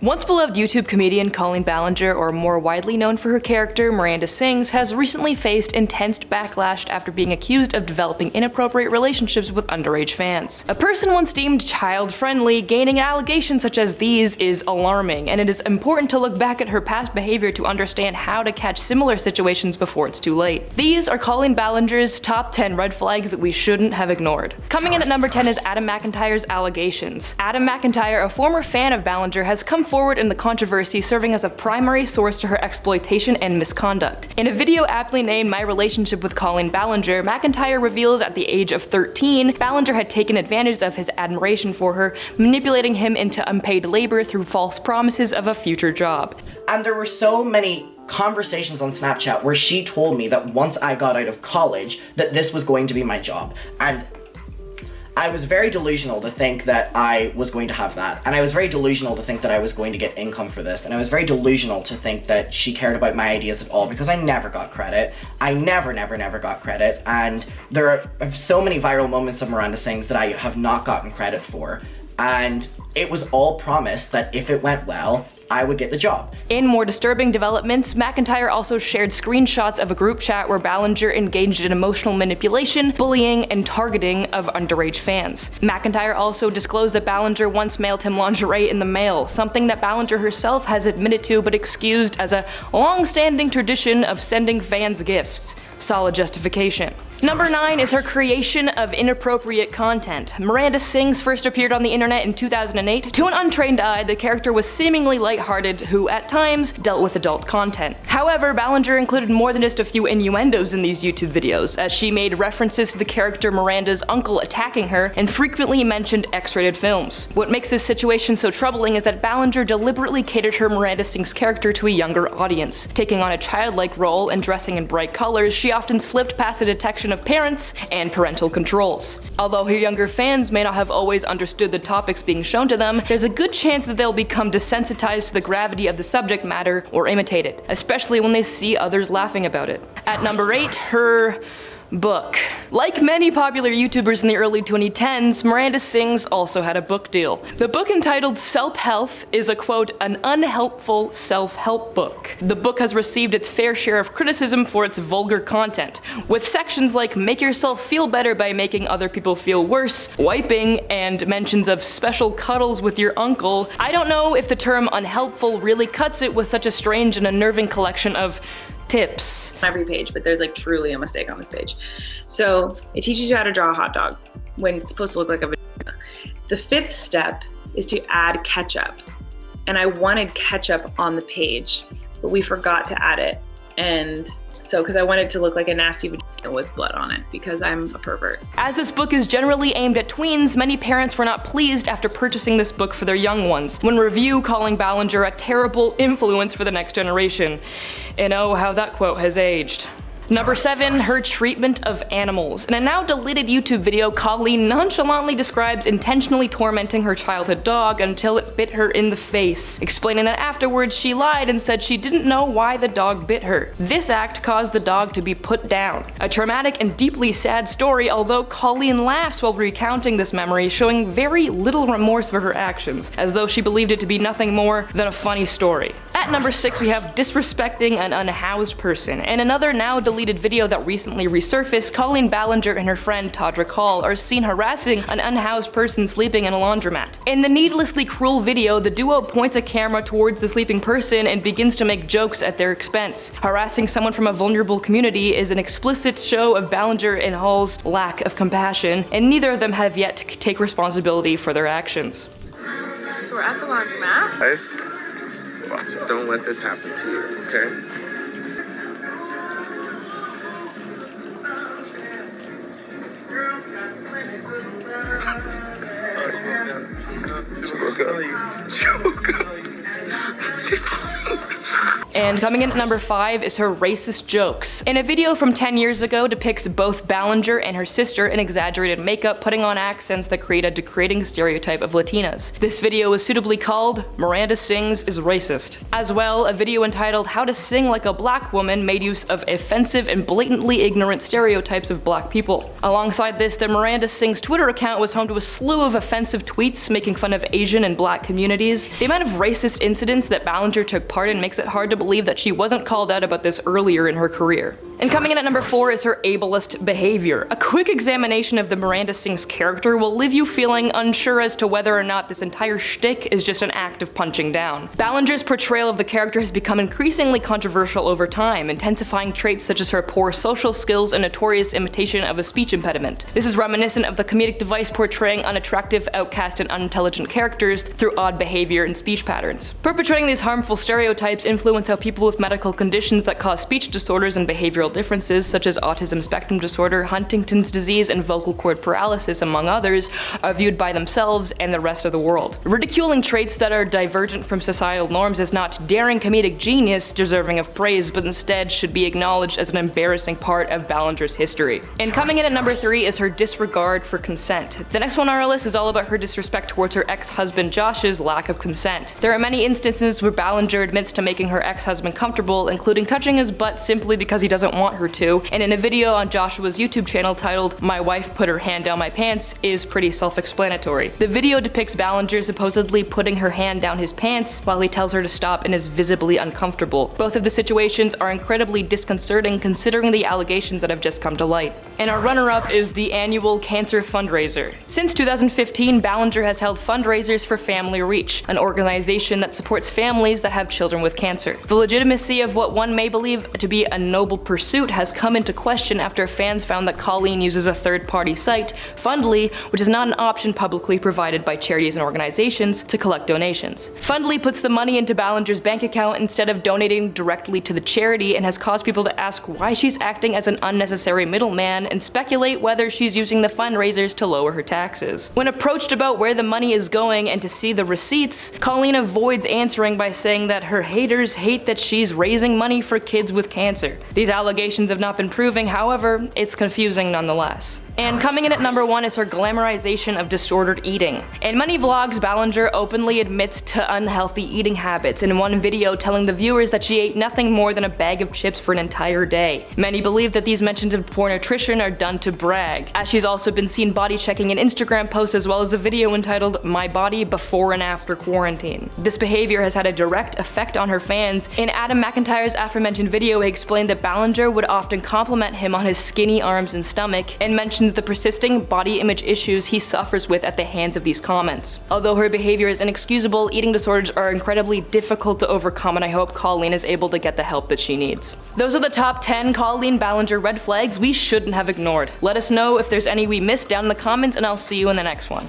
Once beloved YouTube comedian Colleen Ballinger, or more widely known for her character Miranda Sings, has recently faced intense backlash after being accused of developing inappropriate relationships with underage fans. A person once deemed child-friendly gaining allegations such as these is alarming, and it is important to look back at her past behavior to understand how to catch similar situations before it's too late. These are Colleen Ballinger's top 10 red flags that we shouldn't have ignored. Coming in at number 10 is Adam McIntyre's allegations. Adam McIntyre, a former fan of Ballinger, has come forward in the controversy, serving as a primary source to her exploitation and misconduct. In a video aptly named My Relationship with Colleen Ballinger, McIntyre reveals at the age of 13, Ballinger had taken advantage of his admiration for her, manipulating him into unpaid labor through false promises of a future job. And there were so many conversations on Snapchat where she told me that once I got out of college that this was going to be my job, and I was very delusional to think that I was going to have that, and I was very delusional to think that I was going to get income for this, and I was very delusional to think that she cared about my ideas at all, because I never got credit. I never got credit, and there are so many viral moments of Miranda Sings that I have not gotten credit for, and it was all promised that if it went well, I would get the job. In more disturbing developments, McIntyre also shared screenshots of a group chat where Ballinger engaged in emotional manipulation, bullying, and targeting of underage fans. McIntyre also disclosed that Ballinger once mailed him lingerie in the mail, something that Ballinger herself has admitted to but excused as a long-standing tradition of sending fans gifts. Solid justification. Number 9 is her creation of inappropriate content. Miranda Sings first appeared on the internet in 2008. To an untrained eye, the character was seemingly lighthearted, who at times dealt with adult content. However, Ballinger included more than just a few innuendos in these YouTube videos, as she made references to the character Miranda's uncle attacking her and frequently mentioned X-rated films. What makes this situation so troubling is that Ballinger deliberately catered her Miranda Sings character to a younger audience. Taking on a childlike role and dressing in bright colors, she often slipped past the detection of parents and parental controls. Although her younger fans may not have always understood the topics being shown to them, there's a good chance that they'll become desensitized to the gravity of the subject matter or imitate it, especially when they see others laughing about it. At number 8, her book. Like many popular YouTubers in the early 2010s, Miranda Sings also had a book deal. The book, entitled Self-Health, is a quote, an unhelpful self-help book. The book has received its fair share of criticism for its vulgar content, with sections like make yourself feel better by making other people feel worse, wiping, and mentions of special cuddles with your uncle. I don't know if the term unhelpful really cuts it with such a strange and unnerving collection of tips. Every page, but there's like truly a mistake on this page. So it teaches you how to draw a hot dog when it's supposed to look like a vagina. The 5th step is to add ketchup. And I wanted ketchup on the page, but we forgot to add it. And so, because I wanted it to look like a nasty vagina with blood on it, because I'm a pervert. As this book is generally aimed at tweens, many parents were not pleased after purchasing this book for their young ones, when review calling Ballinger a terrible influence for the next generation. And oh, how that quote has aged. Number 7, her treatment of animals. In a now deleted YouTube video, Colleen nonchalantly describes intentionally tormenting her childhood dog until it bit her in the face, explaining that afterwards she lied and said she didn't know why the dog bit her. This act caused the dog to be put down. A traumatic and deeply sad story, although Colleen laughs while recounting this memory, showing very little remorse for her actions, as though she believed it to be nothing more than a funny story. At number 6, we have disrespecting an unhoused person. In another now deleted video that recently resurfaced, Colleen Ballinger and her friend Todrick Hall are seen harassing an unhoused person sleeping in a laundromat. In the needlessly cruel video, the duo points a camera towards the sleeping person and begins to make jokes at their expense. Harassing someone from a vulnerable community is an explicit show of Ballinger and Hall's lack of compassion, and neither of them have yet to take responsibility for their actions. So we're at the laundromat. Guys, watch it. Don't let this happen to you, okay? She woke up. And coming in at number 5 is her racist jokes. In a video from 10 years ago depicts both Ballinger and her sister in exaggerated makeup putting on accents that create a degrading stereotype of Latinas. This video was suitably called "Miranda Sings is Racist." As well, a video entitled "How to Sing Like a Black Woman" made use of offensive and blatantly ignorant stereotypes of black people. Alongside this, the Miranda Sings Twitter account was home to a slew of offensive tweets making fun of Asian and black communities. The amount of racist incidents that Ballinger took part in makes it hard to believe that she wasn't called out about this earlier in her career. And coming in at number 4 is her ableist behavior. A quick examination of the Miranda Sings character will leave you feeling unsure as to whether or not this entire shtick is just an act of punching down. Ballinger's portrayal of the character has become increasingly controversial over time, intensifying traits such as her poor social skills and notorious imitation of a speech impediment. This is reminiscent of the comedic device portraying unattractive, outcast, and unintelligent characters through odd behavior and speech patterns. Perpetrating these harmful stereotypes influence how people with medical conditions that cause speech disorders and behavioral differences such as autism spectrum disorder, Huntington's disease, and vocal cord paralysis, among others, are viewed by themselves and the rest of the world. Ridiculing traits that are divergent from societal norms is not daring comedic genius deserving of praise, but instead should be acknowledged as an embarrassing part of Ballinger's history. And coming in at number 3 is her disregard for consent. The next one on our list is all about her disrespect towards her ex-husband Josh's lack of consent. There are many instances where Ballinger admits to making her ex-husband comfortable, including touching his butt simply because he doesn't want her to, and in a video on Joshua's YouTube channel titled "My Wife Put Her Hand Down My Pants" is pretty self-explanatory. The video depicts Ballinger supposedly putting her hand down his pants while he tells her to stop and is visibly uncomfortable. Both of the situations are incredibly disconcerting considering the allegations that have just come to light. And our runner-up is the annual Cancer Fundraiser. Since 2015, Ballinger has held fundraisers for Family Reach, an organization that supports families that have children with cancer. The legitimacy of what one may believe to be a noble pursuit has come into question after fans found that Colleen uses a third-party site, Fundly, which is not an option publicly provided by charities and organizations, to collect donations. Fundly puts the money into Ballinger's bank account instead of donating directly to the charity and has caused people to ask why she's acting as an unnecessary middleman and speculate whether she's using the fundraisers to lower her taxes. When approached about where the money is going and to see the receipts, Colleen avoids answering by saying that her haters hate that she's raising money for kids with cancer. These allegations have not been proven, however, it's confusing nonetheless. And coming in at number 1 is her glamorization of disordered eating. In many vlogs, Ballinger openly admits to unhealthy eating habits, in one video telling the viewers that she ate nothing more than a bag of chips for an entire day. Many believe that these mentions of poor nutrition are done to brag, as she's also been seen body checking in Instagram posts as well as a video entitled "My Body Before and After Quarantine." This behavior has had a direct effect on her fans. In Adam McIntyre's aforementioned video, he explained that Ballinger would often compliment him on his skinny arms and stomach, and mentions the persisting body image issues he suffers with at the hands of these comments. Although her behavior is inexcusable, eating disorders are incredibly difficult to overcome, and I hope Colleen is able to get the help that she needs. Those are the top 10 Colleen Ballinger red flags we shouldn't have ignored. Let us know if there's any we missed down in the comments, and I'll see you in the next one.